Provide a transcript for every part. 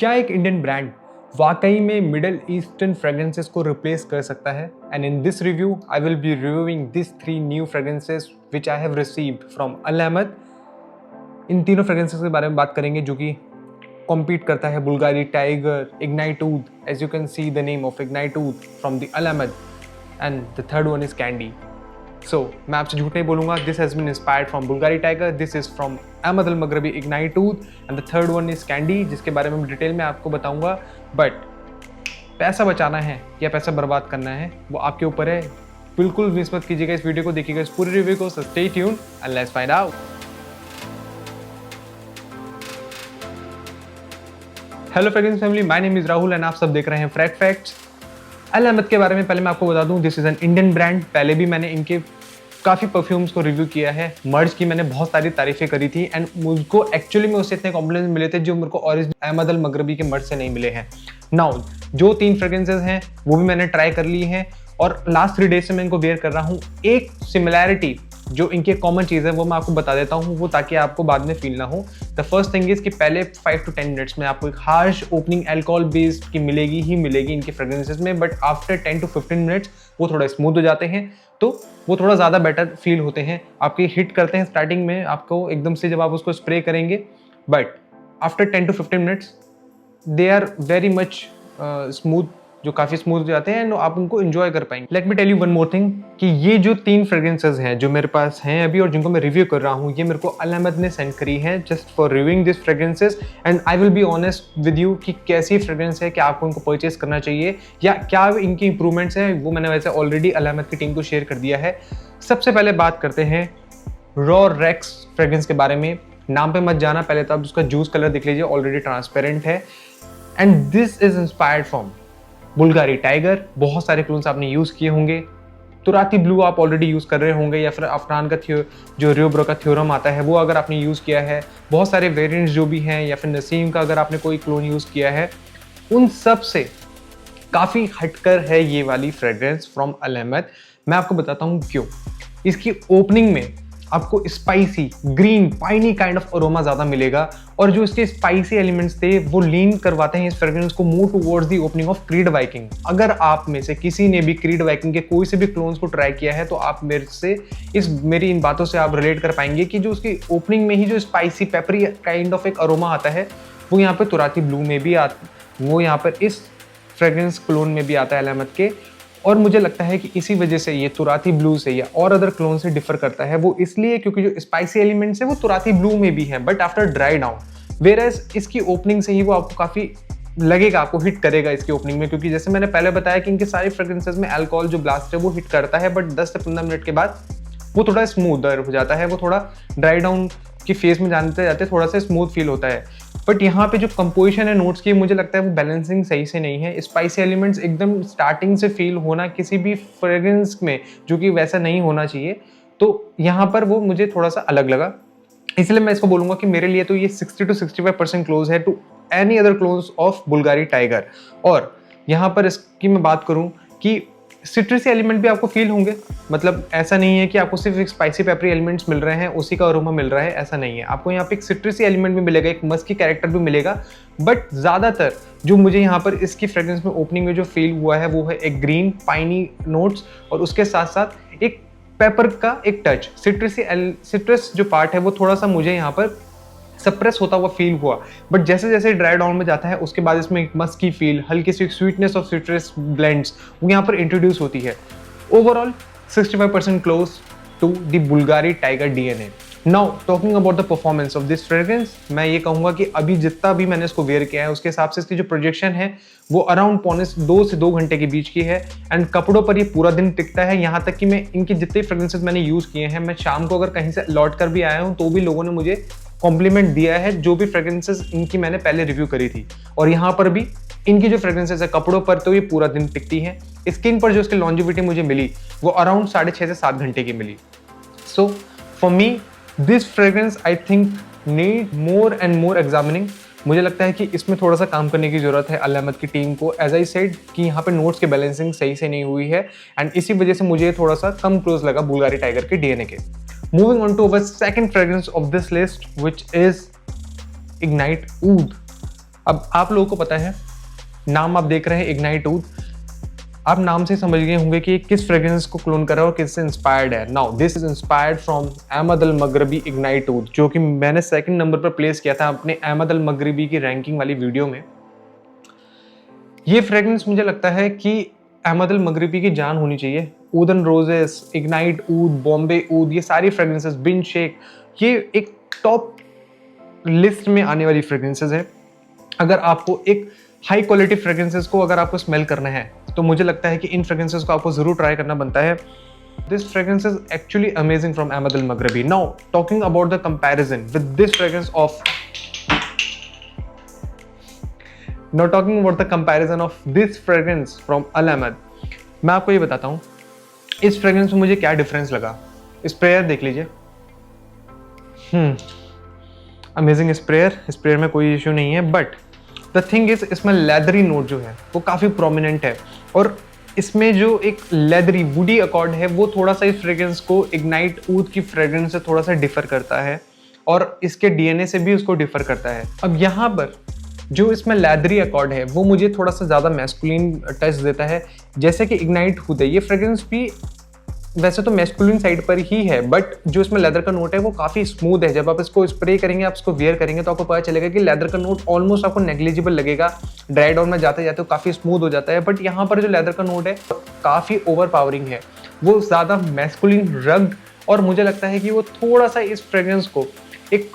क्या एक Indian brand वाकई में मिडल ईस्टर्न फ्रेग्रेंसेस को रिप्लेस कर सकता है? And in this review I will be reviewing this 3 new fragrances which I have received from Al Ahmed. इन तीनों फ्रेग्रेंसेस के बारे में बात करेंगे जो कि कॉम्पीट करता है Bvlgari Tiger, Ignite Oud, as you can see the name of Ignite Oud from the Al Ahmed, and the third one is Candy. So मैं आपसे झूठ नहीं बोलूंगा, this has been inspired from Bvlgari Tiger, this is from Ahmed Al Maghribi Ignite Oud, and the third one is Candy, जिसके बारे में detail में आपको बताऊंगा। बट पैसा बचाना है या पैसा बर्बाद करना है वो आपके ऊपर है। बिल्कुल मिस मत कीजिएगा इस वीडियो को, देखिएगा इस पूरी रिव्यू को। So stay tuned and let's find out. Hello fragrance family, my name is Rahul and आप सब देख रहे हैं फ्रैग फैक्ट्स। अल अहमद के बारे में पहले मैं आपको बता दूं, this is an Indian brand. पहले भी मैंने इनके काफ़ी परफ्यूम्स को रिव्यू किया है, मर्ज की मैंने बहुत सारी तारीफें करी थी एंड मुझको एक्चुअली में उससे इतने कॉम्प्लीमेंट्स मिले थे जो मेरे को ओरिजिनल अहमद अल मगरबी के मर्ज से नहीं मिले हैं। नाउ जो 3 फ्रेग्रेंसेज हैं वो भी मैंने ट्राई कर ली हैं और लास्ट 3 डेज से मैं इनको वेयर कर रहा हूँ। एक सिमिलैरिटी जो इनकी कॉमन चीज़ है वो मैं आपको बता देता हूँ, वो ताकि आपको बाद में फील ना हो। द फर्स्ट थिंग इज कि पहले 5 to 10 मिनट्स में आपको एक हार्श ओपनिंग अल्कोहल बेस्ड की मिलेगी ही मिलेगी इनके फ्रेग्रेंसेज में, बट आफ्टर 10 to 15 मिनट्स वो थोड़ा स्मूथ हो जाते हैं, तो वो थोड़ा ज़्यादा बेटर फील होते हैं। आपके हिट करते हैं स्टार्टिंग में आपको एकदम से जब आप उसको स्प्रे करेंगे, but after 10 to 15 minutes they are very much smooth, जो काफ़ी स्मूथ हो जाते हैं, आप उनको एंजॉय कर पाएंगे। Let me tell you one more thing कि ये जो 3 फ्रेग्रेंसेज हैं जो मेरे पास हैं अभी और जिनको मैं रिव्यू कर रहा हूँ, ये मेरे को अल अहमद ने सेंड करी है just for reviewing this fragrances, and I will be honest with you कि कैसी फ्रेग्रेंस है, क्या आपको इनको परचेज करना चाहिए या क्या इनकी इंप्रूवमेंट्स हैं, वो मैंने वैसे ऑलरेडी अल अहमद की टीम को शेयर कर दिया है। सबसे पहले बात करते हैं रॉ रेक्स फ्रेग्रेंस के बारे में। नाम पे मत जाना, पहले तो आप उसका जूस कलर देख लीजिए, ऑलरेडी ट्रांसपेरेंट है, and this is inspired from Bvlgari tiger. बहुत सारे क्लोन्स आपने यूज़ किए होंगे, तुराती ब्लू आप ऑलरेडी यूज़ कर रहे होंगे, या फिर अफनान का जो रियोब्रो का थ्योरम आता है वो अगर आपने यूज़ किया है, बहुत सारे वेरिएंट्स जो भी हैं, या फिर नसीम का अगर आपने कोई क्लोन यूज़ किया है, उन सब से काफ़ी हटकर है ये वाली फ्रेग्रेंस फ्रॉम अल अहमद। मैं आपको बताता हूँ क्यों। इसकी ओपनिंग में आपको spicy green piney kind of aroma ज़्यादा मिलेगा, और जो इसके स्पाइसी एलिमेंट्स थे वो लीन करवाते हैं इस फ्रेग्रेंस को move towards the opening of creed Viking. अगर आप में से किसी ने भी क्रीड वाइकिंग के कोई से भी क्लोन्स को ट्राई किया है तो आप मेरी इन बातों से आप रिलेट कर पाएंगे कि जो उसकी ओपनिंग में ही जो स्पाइसी पेपरी काइंड ऑफ एक अरोमा आता है वो यहाँ पर तुराती ब्लू में भी वो यहाँ पर इस फ्रेग्रेंस क्लोन में भी आता है अल अहमद के। और मुझे लगता है कि इसी वजह से ये तुराती ब्लू से या और अदर क्लोन से डिफर करता है, वो इसलिए क्योंकि जो स्पाइसी एलिमेंट्स है वो तुराती ब्लू में भी है, but after dry down, whereas इसकी ओपनिंग से ही वो आपको काफ़ी लगेगा, आपको हिट करेगा इसकी ओपनिंग में, क्योंकि जैसे मैंने पहले बताया कि इनके सारे फ्रेग्रेंसेज में अल्कोहल जो ब्लास्ट है वो हिट करता है, बट 10 से 15 मिनट के बाद वो थोड़ा स्मूदर हो जाता है, वो थोड़ा ड्राई डाउन की फेज में जानते जाते थोड़ा सा स्मूथ फील होता है। बट यहाँ पे जो कंपोजिशन है नोट्स की, मुझे लगता है वो बैलेंसिंग सही से नहीं है। स्पाइसी एलिमेंट्स एकदम स्टार्टिंग से फील होना किसी भी फ्रेग्रेंस में जो कि वैसा नहीं होना चाहिए, तो यहाँ पर वो मुझे थोड़ा सा अलग लगा। इसलिए मैं इसको बोलूँगा कि मेरे लिए तो ये 60 to 65% क्लोज है to any other clones of Bulgari Tiger. और यहाँ पर इसकी मैं बात करूँ कि सिट्रसी एलिमेंट भी आपको फील होंगे, मतलब ऐसा नहीं है कि आपको सिर्फ एक स्पाइसी पेपरी एलिमेंट्स मिल रहे हैं, उसी का अरोमा मिल रहा है, ऐसा नहीं है। आपको यहाँ पे एक सिट्रसी एलिमेंट भी मिलेगा, एक मस्की कैरेक्टर भी मिलेगा, बट ज़्यादातर जो मुझे यहाँ पर इसकी फ्रेग्रेंस में ओपनिंग में जो फील हुआ है वो है एक ग्रीन पाइनी नोट्स, और उसके साथ साथ एक पेपर का एक टच। सिट्रस जो पार्ट है वो थोड़ा सा मुझे यहाँ पर सप्रेस होता हुआ फील हुआ, बट जैसे जैसे ड्राई डाउन में जाता है उसके बाद इसमें एक मस्की फील, हल्की सी स्वीटनेस ऑफ सिट्रस ब्लेंड्स वो यहाँ पर इंट्रोड्यूस होती है। Overall 65% close to the Bulgari Tiger DNA. Now talking about the performance of this fragrance, मैं ये कहूँगा कि अभी जितना भी मैंने इसको वेयर किया है उसके हिसाब से इसकी जो प्रोजेक्शन है वो अराउंड 2 से 2 घंटे के बीच की है, एंड कपड़ों पर ये पूरा दिन टिकता है। यहाँ तक कि मैं इनके जितने फ्रेग्रेंसेस मैंने यूज़ किए हैं, मैं शाम को अगर कहीं से लौट कर भी आया हूँ तो भी लोगों ने मुझे कॉम्प्लीमेंट दिया है, जो भी फ्रेग्रेंसेस इनकी मैंने पहले रिव्यू करी थी। और यहाँ पर भी इनकी जो फ्रेग्रेंसेस है कपड़ों पर तो ये पूरा दिन टिकती हैं, स्किन पर जो इसकी लॉन्जिविटी मुझे मिली वो अराउंड 6.5 से 7 घंटे की मिली। So for me this fragrance I think need more and more examining. मुझे लगता है कि इसमें थोड़ा सा काम करने की जरूरत है अल अहमद की टीम को। एज आई सेड कि यहाँ पे नोट्स की बैलेंसिंग सही से नहीं हुई है, एंड इसी वजह से मुझे थोड़ा सा कम क्लोज लगा बुल्गारी टाइगर के डीएनए के। Moving on to our second fragrance of this list, which is Ignite Oud. अब आप लोगों को पता है, नाम आप देख रहे हैं इग्नाइट ऊद, आप नाम से समझ गए होंगे कि किस फ्रेग्रेंस को क्लोन कर रहा है और किससे इंस्पायर्ड है। Now this is inspired from Ahmed Al Maghribi Ignite ऊद, जो कि मैंने सेकंड नंबर पर प्लेस किया था अपने अहमद अल मगरबी की रैंकिंग वाली वीडियो में। ये फ्रेग्रेंस मुझे लगता है कि अहमद अल मगरबी की जान होनी चाहिए। ऊद एंड रोजेस, इग्नाइट ऊद, बॉम्बे ऊद, ये सारी फ्रेग्रेंसेस, बिन शेक, ये एक टॉप लिस्ट में आने वाली फ्रेग्रेंसेस है। अगर आपको एक हाई क्वालिटी फ्रेग्रेंसेस को अगर आपको स्मेल करना है तो मुझे लगता है कि इन फ्रेग्रेंसेस को आपको जरूर ट्राई करना बनता है। This fragrance is actually amazing from Ahmed Al Maghribi. Now talking about the comparison with this fragrance of Now talking about the comparison of this fragrance from Al Ahmad, मैं आपको ये बताता हूँ इस फ्रेग्रेंस में मुझे क्या डिफरेंस लगा। स्प्रेयर देख लीजिए, अमेजिंग स्प्रेयर में कोई इश्यू नहीं है, बट द थिंग इज इसमें लेदरी नोट जो है वो काफ़ी प्रोमिनेंट है, और इसमें जो एक लेदरी वुडी अकॉर्ड है वो थोड़ा सा इस फ्रेग्रेंस को इग्नाइट ऊद की फ्रेग्रेंस से थोड़ा सा डिफर करता है, और इसके डीएनए से भी उसको डिफर करता है। अब यहाँ पर जो इसमें लेदरी अकॉर्ड है वो मुझे थोड़ा सा ज़्यादा मैस्कुलिन टच देता है, जैसे कि इग्नाइट ऊद है। ये फ्रेग्रेंस भी वैसे तो मैस्कुलिन साइड पर ही है, बट जो इसमें लेदर का नोट है वो काफ़ी स्मूथ है। जब आप इसको स्प्रे करेंगे, आप इसको वियर करेंगे तो आपको पता चलेगा कि लेदर का नोट ऑलमोस्ट आपको नेग्लिजिबल लगेगा, ड्राई डाउन में जाते जाते काफ़ी स्मूथ हो जाता है। बट यहाँ पर जो लेदर का नोट है काफ़ी ओवर पावरिंग है, वो ज़्यादा मैस्कुलिन रग्ड, और मुझे लगता है कि वो थोड़ा सा इस फ्रेग्रेंस को एक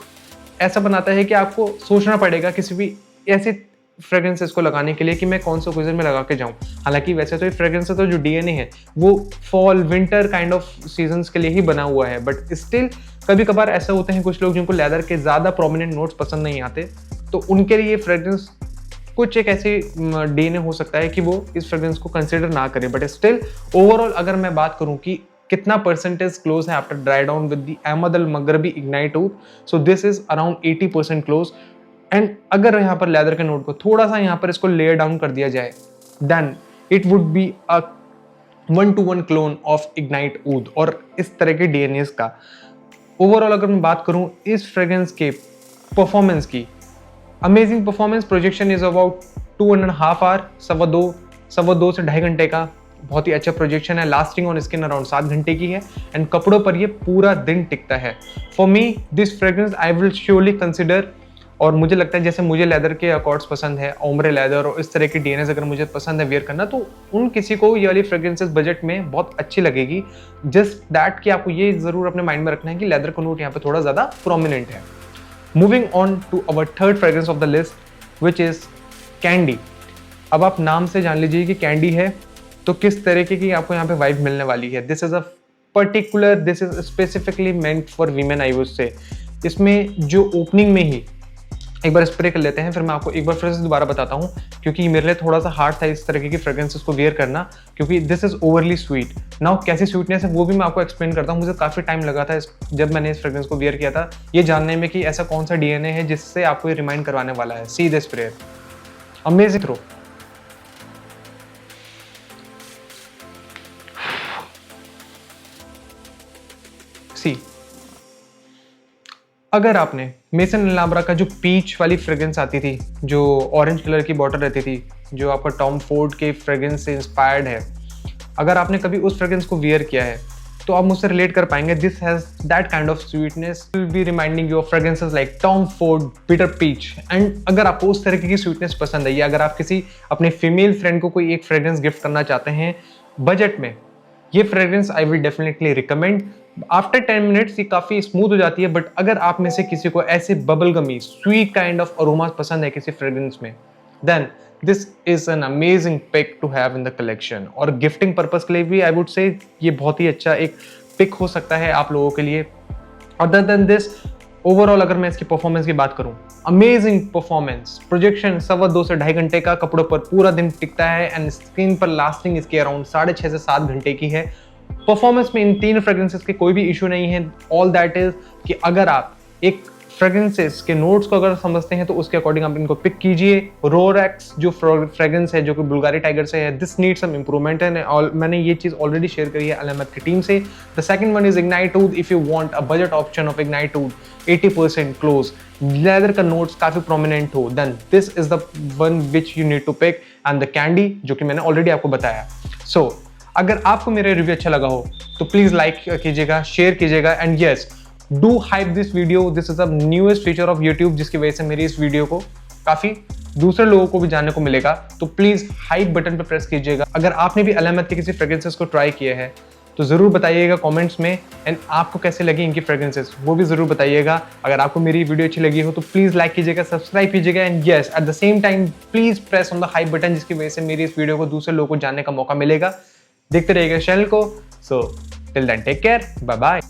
ऐसा बनाता है कि आपको सोचना पड़ेगा किसी भी ऐसे फ्रेग्रेंसेस को लगाने के लिए कि मैं कौन सा ओकेजन में लगा के जाऊं। हालांकि वैसे तो ये फ्रेग्रेंस तो जो डीएनए है वो fall winter kind of seasons के लिए ही बना हुआ है, बट स्टिल कभी कभार ऐसा होते हैं कुछ लोग जिनको लेदर के ज़्यादा प्रोमिनेंट नोट्स पसंद नहीं आते, तो उनके लिए फ्रेग्रेंस कुछ एक ऐसे डीएनए हो सकता है कि वो इस फ्रेग्रेंस को कंसिडर ना करें। बट स्टिल ओवरऑल अगर मैं बात करूँ कि कितना परसेंटेज क्लोज है after dry down with the Ahmed Al Maghribi Ignite Oud, so this is around 80% close. And अगर यहाँ पर लेदर के नोट को थोड़ा सा यहाँ पर इसको लेयर डाउन कर दिया जाए, then it would be a 1-to-1 clone of Ignite Oud और इस तरह के डीएनएस का। ओवरऑल अगर मैं बात करूँ इस फ्रेग्रेंस के परफॉर्मेंस की, amazing performance. Projection is about 2.5 hour, 2.25 से 2.5 घंटे का बहुत ही अच्छा प्रोजेक्शन है। लास्टिंग ऑन स्किन अराउंड 7 घंटे की है, एंड कपड़ों पर ये पूरा दिन टिकता है। For me this fragrance I will surely consider, और मुझे लगता है जैसे मुझे लेदर के अकॉर्ड्स पसंद है, ओम्ब्रे लेदर और इस तरह की डीएनएस अगर मुझे पसंद है वियर करना, तो उन किसी को ये वाली फ्रेग्रेंसेस बजट में बहुत अच्छी लगेगी। जस्ट दैट कि आपको ये जरूर अपने माइंड में रखना है कि लेदर का नोट यहाँ पे थोड़ा ज़्यादा प्रोमिनेंट है। Moving on to our third fragrance of the list which is candy. अब आप नाम से जान लीजिए कि कैंडी है तो किस तरीके की आपको यहाँ पे वाइब मिलने वाली है। This is specifically meant for women, I would say. इसमें जो ओपनिंग में ही एक बार स्प्रे कर लेते हैं, फिर मैं आपको एक बार फिर से दोबारा बताता हूँ, क्योंकि मेरे लिए थोड़ा सा हार्ड था इस तरह की फ्रेग्रेंसेस को वियर करना, क्योंकि this is overly sweet. Now कैसी स्वीटनेस है वो भी मैं आपको एक्सप्लेन करता हूँ। मुझे काफ़ी टाइम लगा था जब मैंने इस फ्रेग्रेंस को वियर किया था ये जानने में कि ऐसा कौन सा डीएनए है जिससे आपको ये रिमाइंड करवाने वाला है। See the spray, amazing throw. See, अगर आपने मेसन लाब्रा का जो पीच वाली फ्रेग्रेंस आती थी, जो ऑरेंज कलर की बॉटल रहती थी, जो आपका टॉम फोर्ड के फ्रेग्रेंस से इंस्पायर्ड है, अगर आपने कभी उस फ्रेग्रेंस को वियर किया है तो आप मुझसे रिलेट कर पाएंगे। This has that kind of sweetness, will be reminding you of fragrances like Tom Ford, bitter peach. And अगर आपको उस तरीके की स्वीटनेस पसंद है, या अगर आप किसी अपने फीमेल फ्रेंड को कोई एक फ्रेग्रेंस गिफ्ट करना चाहते हैं बजट में, ये fragrance I will definitely recommend. After 10 minutes ये काफ़ी स्मूथ हो जाती है, बट अगर आप में से किसी को ऐसे bubble gummy sweet kind of aromas पसंद है किसी फ्रेग्रेंस में, then this is an amazing pick to have in the collection. और गिफ्टिंग पर्पस के लिए भी आई वुड से ये बहुत ही अच्छा एक पिक हो सकता है आप लोगों के लिए। अदर देन दिस, ओवरऑल अगर मैं इसकी परफॉर्मेंस की बात करूं, अमेजिंग परफॉर्मेंस। प्रोजेक्शन 2.25 से 2.5 घंटे का, कपड़ों पर पूरा दिन टिकता है, एंड स्किन पर लास्टिंग इसकी अराउंड 6.5 से 7 घंटे की है। परफॉर्मेंस में इन तीन फ्रेग्रेंसेस के कोई भी इशू नहीं है। ऑल दैट इज कि अगर आप एक फ्रेग्रेंसेस के नोट्स को अगर समझते हैं तो उसके अकॉर्डिंग आप इनको पिक कीजिए। रोरेक्स जो फ्रेग्रेंस है जो कि बुल्गारी टाइगर से है, दिस नीड सम इंप्रूवमेंट है और मैंने ये चीज ऑलरेडी शेयर करी है अल अहमद की टीम से। The second one is Ignite Oud. If you want a budget option of Ignite Oud 80% close, leather का नोट्स काफी प्रोमिनेंट हो, then this is the one which you need to pick. And the candy जो कि मैंने already आपको बताया। सो अगर आपको मेरा रिव्यू अच्छा लगा हो तो प्लीज लाइक कीजिएगा, शेयर कीजिएगा and yes do hype this video. This is the newest feature of YouTube जिसकी वजह से मेरी इस वीडियो को काफी दूसरे लोगों को भी जानने को मिलेगा। तो प्लीज हाइप बटन पर प्रेस कीजिएगा। अगर आपने भी अल अहमद के किसी फ्रेग्रेंसेस को ट्राई किया है तो जरूर बताइएगा कमेंट्स में, एंड आपको कैसे लगी इनकी फ्रेग्रेंसेस वो भी जरूर बताइएगा। अगर आपको मेरी वीडियो अच्छी लगी हो तो प्लीज लाइक कीजिएगा, सब्सक्राइब कीजिएगा and yes at the same time please press on the hype button जिसकी वजह से मेरी इस वीडियो को दूसरे लोगों को जानने का मौका मिलेगा। देखते रहिएगा चैनल को। So till then take care, bye bye.